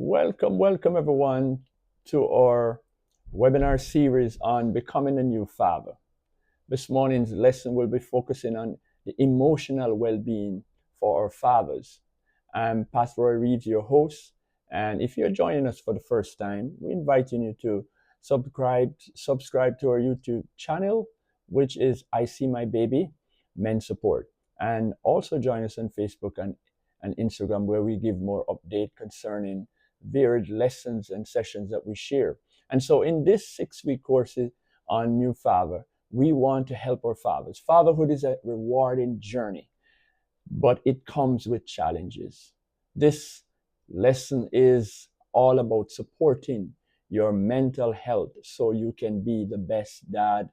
Welcome everyone to our webinar series on becoming a new father. This morning's lesson will be focusing on the emotional well-being for our fathers. I'm Pastor Roy Reeves, your host, and if you're joining us for the first time, we invite you to subscribe to our YouTube channel, which is I See My Baby Men Support, and also join us on Facebook and Instagram, where we give more update concerning varied lessons and sessions that we share. And so in this 6-week course on New Father, we want to help our fathers. Fatherhood is a rewarding journey, but it comes with challenges. This lesson is all about supporting your mental health so you can be the best dad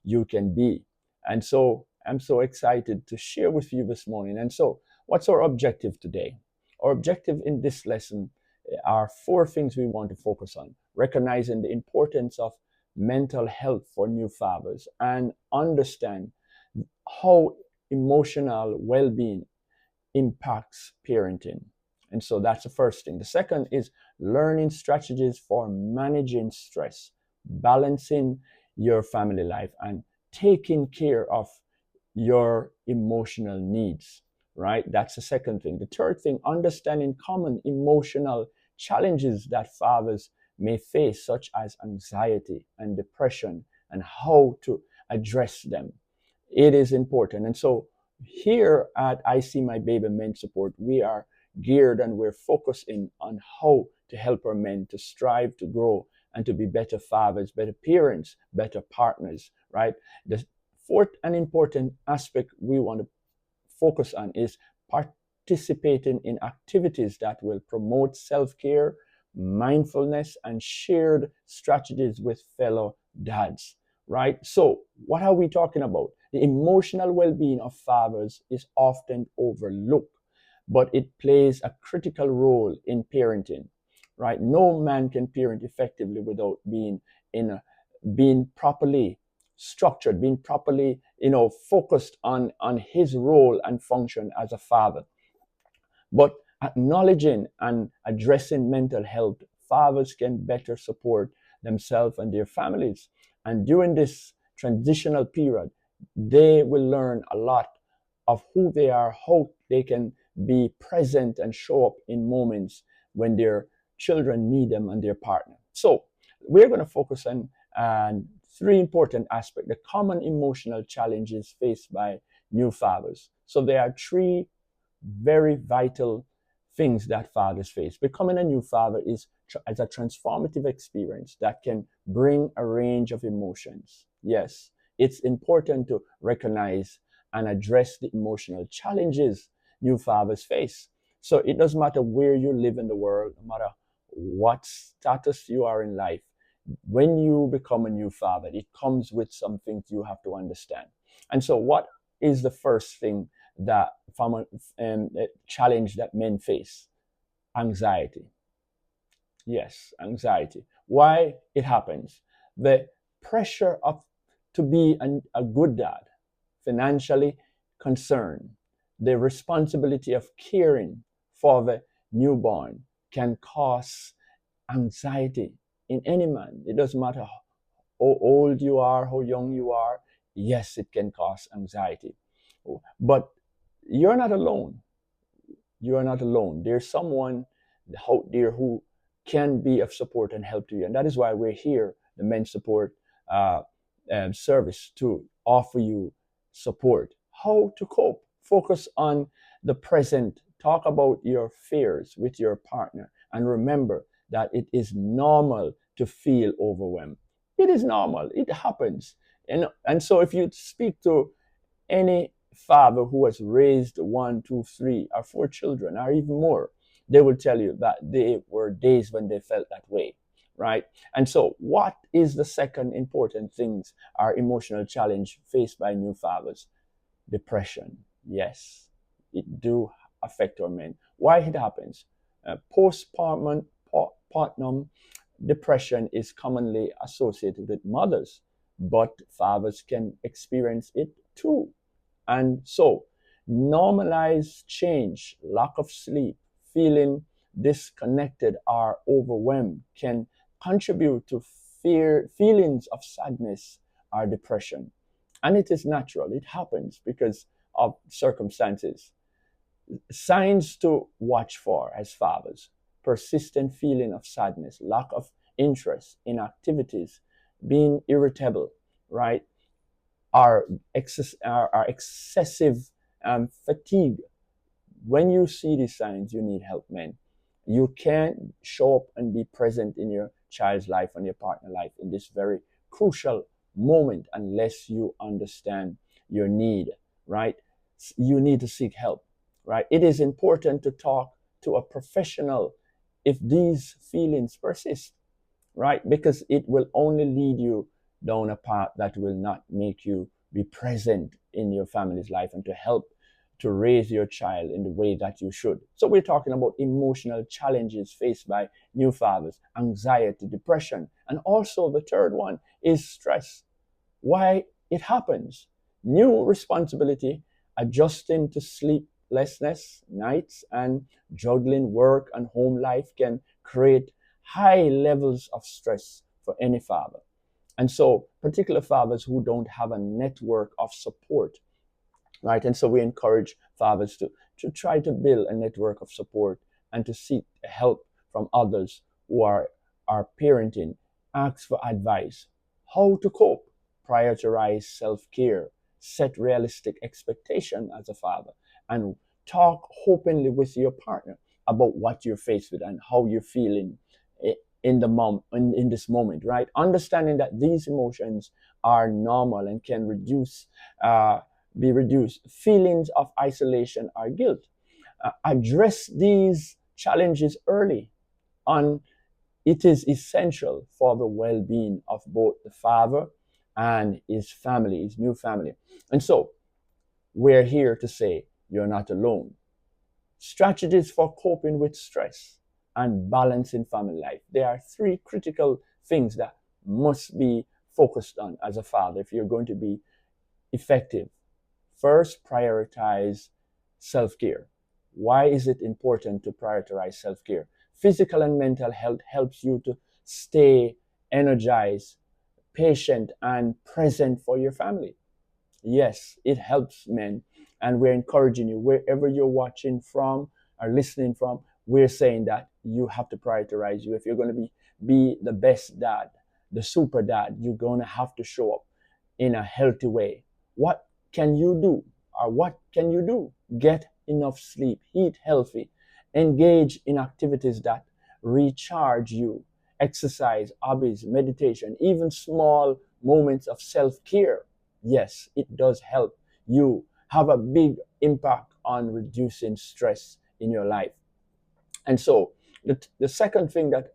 you can be. And so I'm so excited to share with you this morning. And so what's our objective today? Our objective in this lesson are 4 things we want to focus on: recognizing the importance of mental health for new fathers and understand how emotional well-being impacts parenting. And so that's the first thing. The second is learning strategies for managing stress, balancing your family life, and taking care of your emotional needs, right? That's the second thing. The third thing, understanding common emotional challenges that fathers may face, such as anxiety and depression, and how to address them. It is important. And so here at I See My Baby Men Support, we are geared and we're focusing on how to help our men to strive to grow and to be better fathers, better parents, better partners, right? The fourth and important aspect we want to focus on is participating in activities that will promote self-care, mindfulness, and shared strategies with fellow dads, right? So what are we talking about? The emotional well-being of fathers is often overlooked, but it plays a critical role in parenting, right? No man can parent effectively without being properly structured, being properly, focused on his role and function as a father. But acknowledging and addressing mental health, fathers can better support themselves and their families. And during this transitional period, they will learn a lot of who they are, how they can be present and show up in moments when their children need them and their partner. So we're going to focus on 3 important aspects: the common emotional challenges faced by new fathers. So there are 3 very vital things that fathers face. Becoming a new father is as a transformative experience that can bring a range of emotions. Yes, it's important to recognize and address the emotional challenges new fathers face. So it doesn't matter where you live in the world, no matter what status you are in life. When you become a new father, it comes with some things you have to understand. And so what is the first thing that challenge that men face? Anxiety. Yes, anxiety. Why it happens? The pressure of to be a good dad, financially concerned, the responsibility of caring for the newborn can cause anxiety in any man. It doesn't matter how old you are, how young you are. Yes, it can cause anxiety. But you're not alone. You are not alone. There's someone out there who can be of support and help to you. And that is why we're here, the Men Support service, to offer you support. How to cope. Focus on the present. Talk about your fears with your partner. And remember that it is normal to feel overwhelmed. It is normal. It happens. And so if you speak to any father who has raised 1, 2, 3, or 4 children, or even more, they will tell you that there were days when they felt that way, right? And so what is the second important things are emotional challenge faced by new fathers? Depression. Yes, it do affect our men. Why it happens? Postpartum depression is commonly associated with mothers, but fathers can experience it too. And so normalize change, lack of sleep, feeling disconnected, or overwhelmed can contribute to feelings of sadness or depression. And it is natural, it happens because of circumstances. Signs to watch for as fathers: persistent feeling of sadness, lack of interest in activities, being irritable, right? Are excessive fatigue. When you see these signs, you need help, men. You can't show up and be present in your child's life and your partner life in this very crucial moment unless you understand your need, right? You need to seek help, right? It is important to talk to a professional if these feelings persist, right? Because it will only lead you down a path that will not make you be present in your family's life and to help to raise your child in the way that you should. So we're talking about emotional challenges faced by new fathers, anxiety, depression, and also the third one is stress. Why it happens: new responsibility, adjusting to sleeplessness nights, and juggling work and home life can create high levels of stress for any father. And so, particular fathers who don't have a network of support, right? And so we encourage fathers to try to build a network of support and to seek help from others who are parenting. Ask for advice. How to cope, prioritize self-care, set realistic expectation as a father, and talk openly with your partner about what you're faced with and how you're feeling in this moment, right? Understanding that these emotions are normal and can uh, be reduced. Feelings of isolation or guilt. Address these challenges early on. It is essential for the well-being of both the father and his family, his new family. And so we're here to say you're not alone. Strategies for coping with stress and balancing family life. There are three critical things that must be focused on as a father if you're going to be effective. First, prioritize self care. Why is it important to prioritize self care? Physical and mental health helps you to stay energized, patient, and present for your family. Yes, it helps, men. And we're encouraging you, wherever you're watching from or listening from, we're saying that you have to prioritize you. If you're going to be the best dad, the super dad, you're going to have to show up in a healthy way. What can you do? Or what can you do? Get enough sleep, eat healthy, engage in activities that recharge you, exercise, hobbies, meditation, even small moments of self care. Yes, it does help you have a big impact on reducing stress in your life. And so the second thing that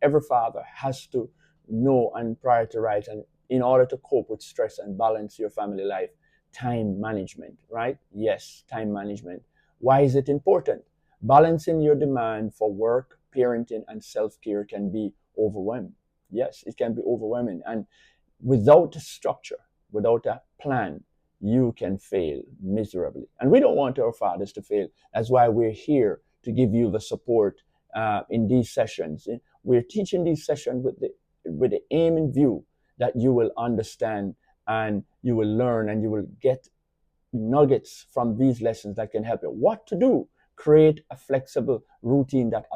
every father has to know and prioritize, and in order to cope with stress and balance your family life, time management, right? Yes, time management. Why is it important? Balancing your demand for work, parenting, and self-care can be overwhelming. Yes, it can be overwhelming. And without a structure, without a plan, you can fail miserably. And we don't want our fathers to fail. That's why we're here to give you the support in these sessions. We're teaching these sessions with the aim in view that you will understand and you will learn and you will get nuggets from these lessons that can help you. What to do? Create a flexible routine that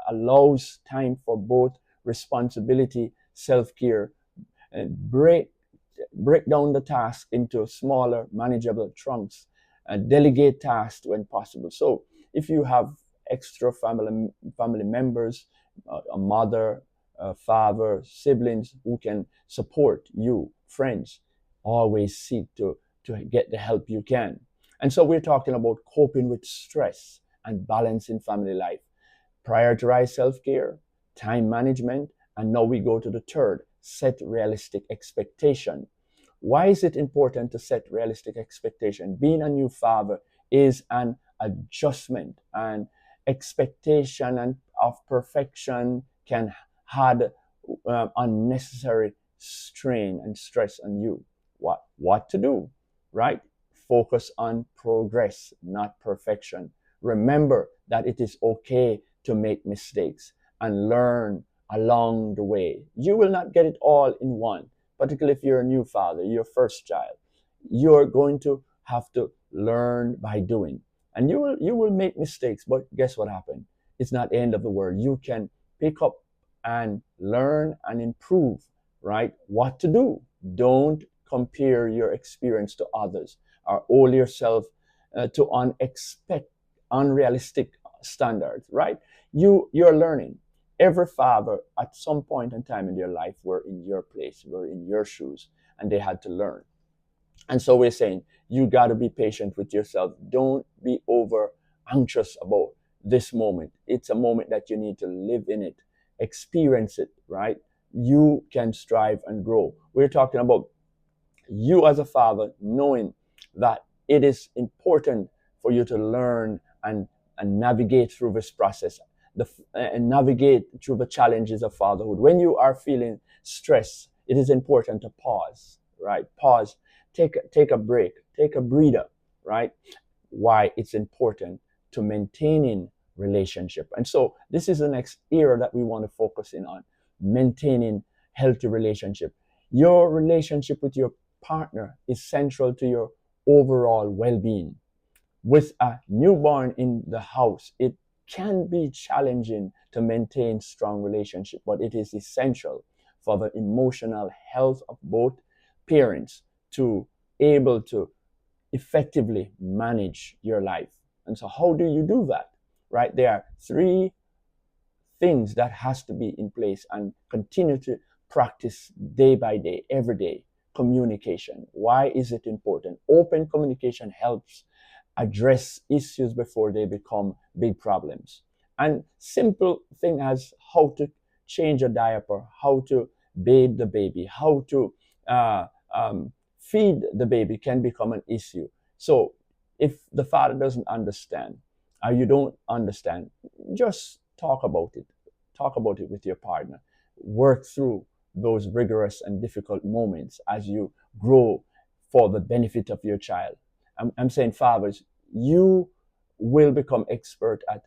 allows time for both responsibility, self-care, and break down the task into smaller, manageable chunks, and delegate tasks when possible. So, if you have extra family members, a mother, a father, siblings who can support you, friends, always seek to get the help you can. And so, we're talking about coping with stress and balancing family life. Prioritize self care, time management, and now we go to the third: set realistic expectation. Why is it important to set realistic expectation? Being a new father is an adjustment, and expectation and of perfection can add unnecessary strain and stress on you. What to do, right? Focus on progress, not perfection. Remember that it is okay to make mistakes and learn along the way. You will not get it all in one, particularly if you're a new father, your first child. You're going to have to learn by doing. And you will make mistakes, but guess what happened? It's not the end of the world. You can pick up and learn and improve, right? What to do. Don't compare your experience to others or hold yourself to unrealistic standards, right? You're learning. Every father at some point in time in their life were in your place, were in your shoes, and they had to learn. And so we're saying you got to be patient with yourself. Don't be over anxious about this moment. It's a moment that you need to live in it, experience it, right? You can strive and grow. We're talking about you as a father knowing that it is important for you to learn and navigate through this process and navigate through the challenges of fatherhood. When you are feeling stress, it is important to pause, right? Pause, take a break, take a breather, right? Why it's important to maintaining relationship. And so this is the next area that we want to focus in on, maintaining healthy relationship. Your relationship with your partner is central to your overall well-being. With a newborn in the house, it can be challenging to maintain strong relationship, but it is essential for the emotional health of both parents to able to effectively manage your life. And so how do you do that? Right? There are three things that has to be in place and continue to practice day by day, every day. Communication. Why is it important? Open communication helps address issues before they become big problems. And simple thing as how to change a diaper, how to bathe the baby, how to uh, feed the baby can become an issue. So if the father doesn't understand or you don't understand, just talk about it. Talk about it with your partner. Work through those rigorous and difficult moments as you grow for the benefit of your child. I'm saying, fathers, you will become expert at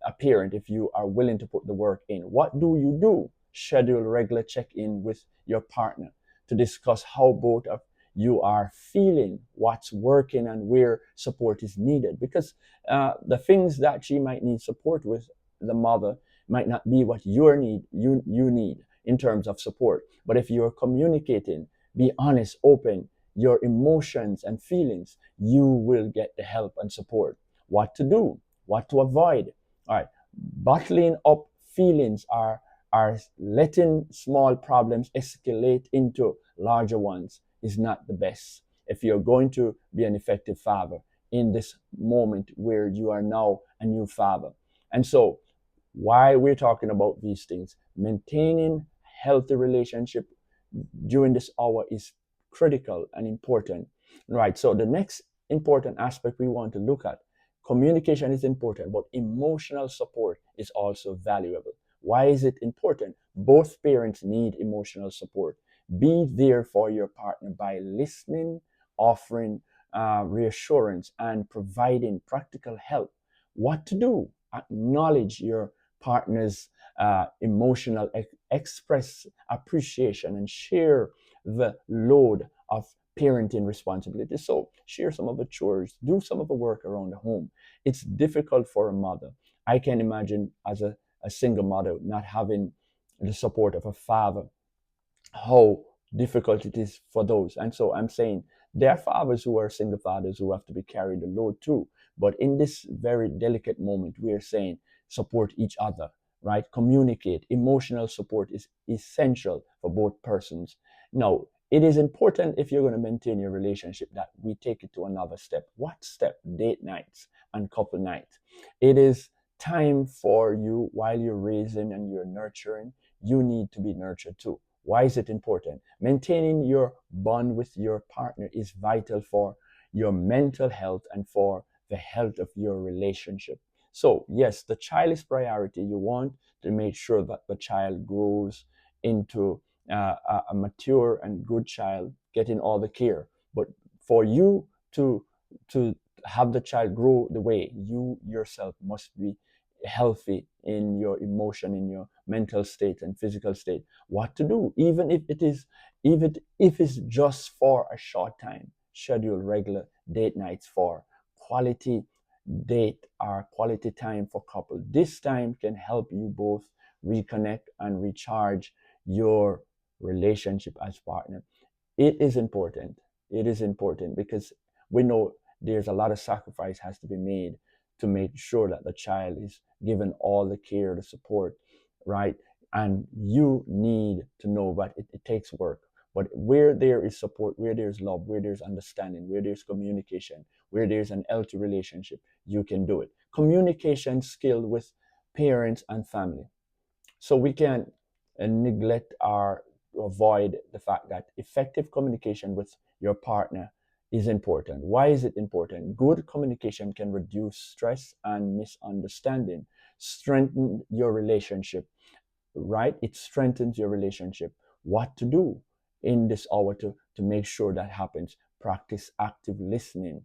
a parent if you are willing to put the work in. What do you do? Schedule regular check-in with your partner to discuss how both of you are feeling, what's working, and where support is needed. Because the things that she might need support with, the mother, might not be what you need in terms of support. But if you're communicating, be honest, open, your emotions and feelings, you will get the help and support. What to do, what to avoid. All right, bottling up feelings are letting small problems escalate into larger ones is not the best. If you're going to be an effective father in this moment where you are now a new father. And so why we're talking about these things, maintaining healthy relationship during this hour is critical and important. Right. So the next important aspect we want to look at, communication is important, but emotional support is also valuable. Why is it important? Both parents need emotional support. Be there for your partner by listening, offering reassurance, and providing practical help. What to do? Acknowledge your partner's emotional, express appreciation, and share the load of parenting responsibility. So share some of the chores, do some of the work around the home. It's difficult for a mother. I can imagine as a single mother not having the support of a father, how difficult it is for those. And so I'm saying there are fathers who are single fathers who have to be carried the load too. But in this very delicate moment, we are saying support each other, right? Communicate. Emotional support is essential for both persons. Now, it is important if you're going to maintain your relationship that we take it to another step. What step? Date nights and couple nights. It is time for you while you're raising and you're nurturing. You need to be nurtured too. Why is it important? Maintaining your bond with your partner is vital for your mental health and for the health of your relationship. So, yes, the child is priority. You want to make sure that the child grows into a mature and good child, getting all the care. But for you to have the child grow the way, you yourself must be healthy in your emotion, in your mental state and physical state, what to do, even if it is, even if it's just for a short time. Schedule regular date nights for quality date or quality time for couple. This time can help you both reconnect and recharge your relationship as partner. It is important. It is important because we know there's a lot of sacrifice has to be made to make sure that the child is given all the care, the support, right? And you need to know that it takes work. But where there is support, where there's love, where there's understanding, where there's communication, where there's an healthy relationship, you can do it. Communication skill with parents and family. So we can neglect or avoid the fact that effective communication with your partner is important. Why is it important? Good communication can reduce stress and misunderstanding, strengthen your relationship, right? It strengthens your relationship. What to do in this hour to make sure that happens? Practice active listening,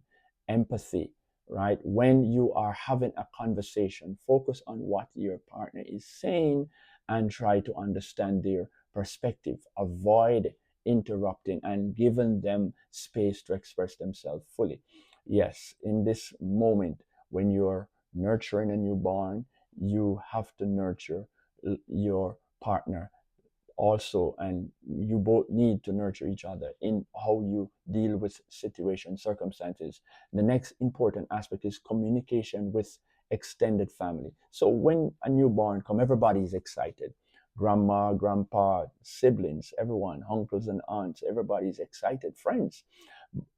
empathy, right? When you are having a conversation, focus on what your partner is saying and try to understand their perspective. Avoid interrupting and giving them space to express themselves fully. Yes, in this moment when you're nurturing a newborn, you have to nurture your partner also, and you both need to nurture each other in how you deal with situations, circumstances. The next important aspect is communication with extended family. So when a newborn come, everybody is excited. Grandma, grandpa, siblings, everyone, uncles and aunts, everybody is excited. Friends,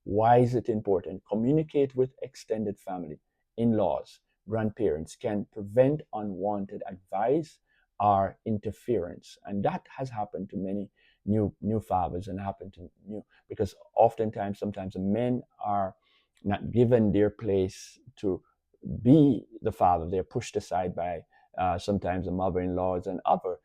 why is it important? Communicate with extended family, in-laws, grandparents can prevent unwanted advice or interference. And that has happened to many new fathers and happened to new, because oftentimes, sometimes the men are not given their place to be the father. They're pushed aside by sometimes the mother-in-laws and other.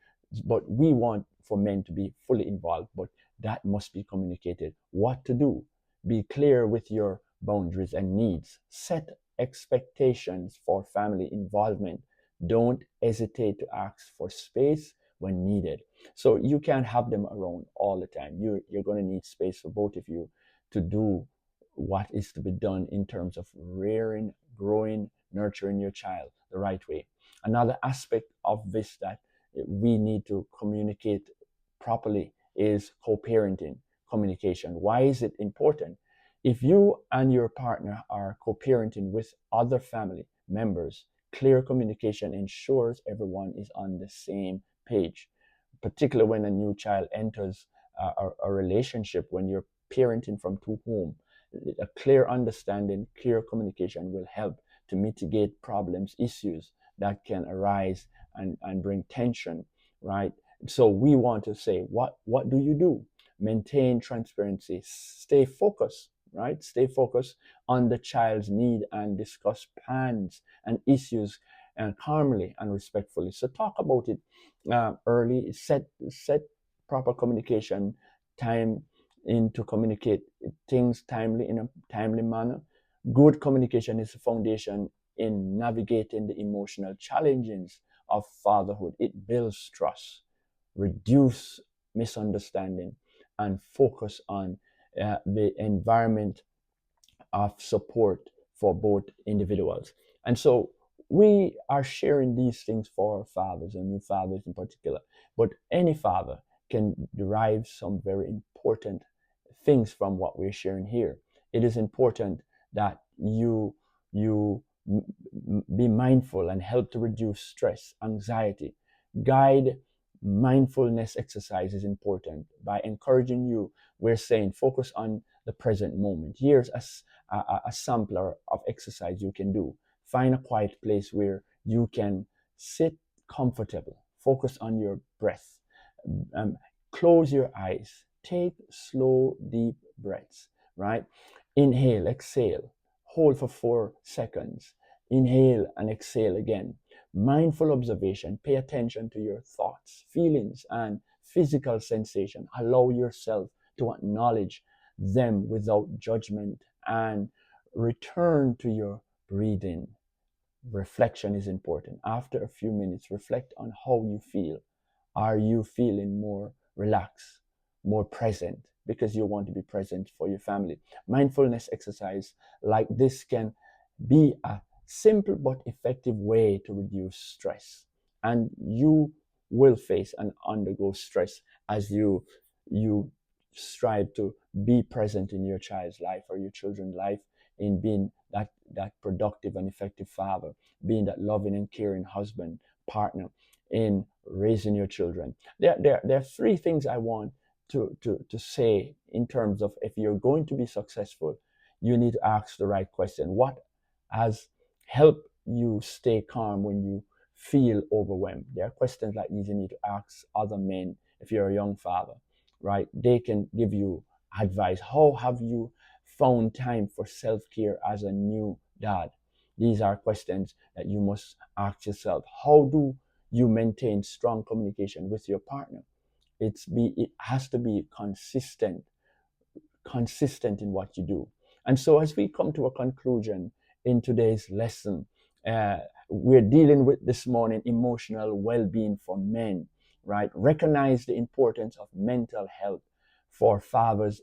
But we want for men to be fully involved, but that must be communicated. What to do? Be clear with your boundaries and needs. Set expectations for family involvement. Don't hesitate to ask for space when needed. So you can't have them around all the time. You're going to need space for both of you to do what is to be done in terms of rearing, growing, nurturing your child the right way. Another aspect of this that we need to communicate properly is co-parenting communication. Why is it important? If you and your partner are co-parenting with other family members, clear communication ensures everyone is on the same page, particularly when a new child enters a relationship, when you're parenting from two homes. A clear understanding, clear communication will help to mitigate problems, issues that can arise and bring tension, right? So we want to say, what do you do? Maintain transparency, stay focused, right? Stay focused on the child's need and discuss plans and issues and calmly and respectfully. So talk about it early. Set proper communication time in to communicate things timely in a timely manner. Good communication is the foundation in navigating the emotional challenges of fatherhood. It builds trust, reduce misunderstanding, and focus on the environment of support for both individuals. And so we are sharing these things for fathers and new fathers in particular, but any father can derive some very important things from what we're sharing here. It is important that you be mindful and help to reduce stress, anxiety. Guide mindfulness exercise is important. By encouraging you, we're saying focus on the present moment. Here's a sampler of exercise you can do. Find a quiet place where you can sit comfortable. Focus on your breath. Um, Close your eyes. Take slow, deep breaths, right? Inhale, exhale. Hold for 4 seconds. Inhale and exhale again. Mindful observation. Pay attention to your thoughts, feelings, and physical sensation. Allow yourself to acknowledge them without judgment and return to your breathing. reflection is important. After a few minutes, reflect on how you feel. Are you feeling more relaxed, more present? Because you want to be present for your family. Mindfulness exercise like this can be a simple but effective way to reduce stress. And you will face and undergo stress as you strive to be present in your child's life or your children's life, in being that productive and effective father, being that loving and caring husband, partner, in raising your children. There are three things I want to say in terms of, if you're going to be successful, you need to ask the right question. What has helped you stay calm when you feel overwhelmed? There are questions like these you need to ask other men. If you're a young father, right, they can give you advice. How have you found time for self-care as a new dad? These are questions that you must ask yourself. How do you maintain strong communication with your partner? It has to be consistent in what you do. And so, as we come to a conclusion in today's lesson, uh, we're dealing with this morning emotional well being for men, right? Recognize the importance of mental health for fathers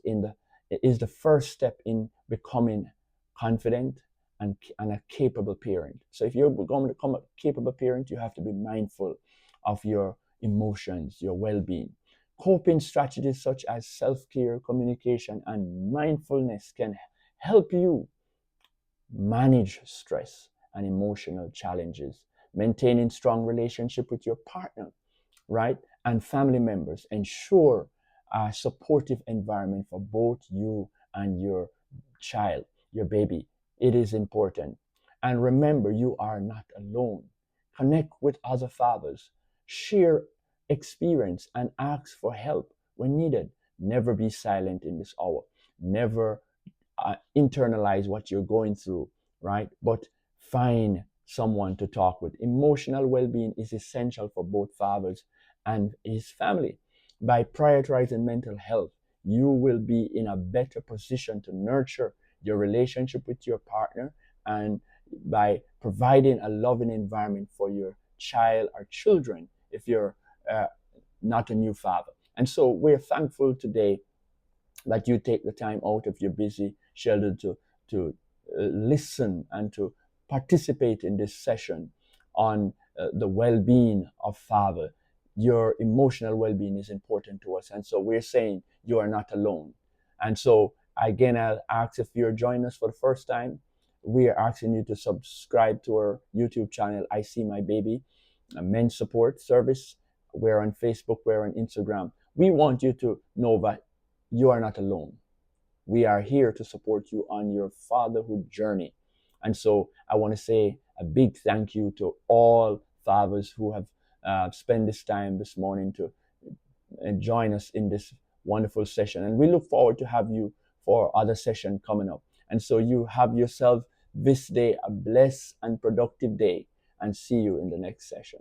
is the first step in becoming confident and a capable parent. So, if you're going to become a capable parent, you have to be mindful of your emotions, your well being. Coping strategies such as self care, communication, and mindfulness can help you manage stress and emotional challenges. Maintaining strong relationship with your partner, right, and family members ensure a supportive environment for both you and your child, your baby. It is important. And remember, you are not alone. Connect with other fathers, share experience, and ask for help when needed. Never be silent in this hour. Never internalize what you're going through, right? But find someone to talk with. Emotional well being is essential for both fathers and his family. By prioritizing mental health, you will be in a better position to nurture your relationship with your partner, and by providing a loving environment for your child or children if you're uh, not a new father. And so we're thankful today that you take the time out of your busy schedule to listen and to participate in this session on the well-being of father. Your emotional well-being is important to us, and so we're saying you are not alone. And so again, I'll ask, if you're joining us for the first time, we are asking you to subscribe to our YouTube channel, I See My Baby, a men's support service. We're on Facebook, we're on Instagram. We want you to know that you are not alone. We are here to support you on your fatherhood journey. And so I want to say a big thank you to all fathers who have spent this time this morning to join us in this wonderful session. And we look forward to have you for other session coming up. And so you have yourself this day a blessed and productive day, and see you in the next session.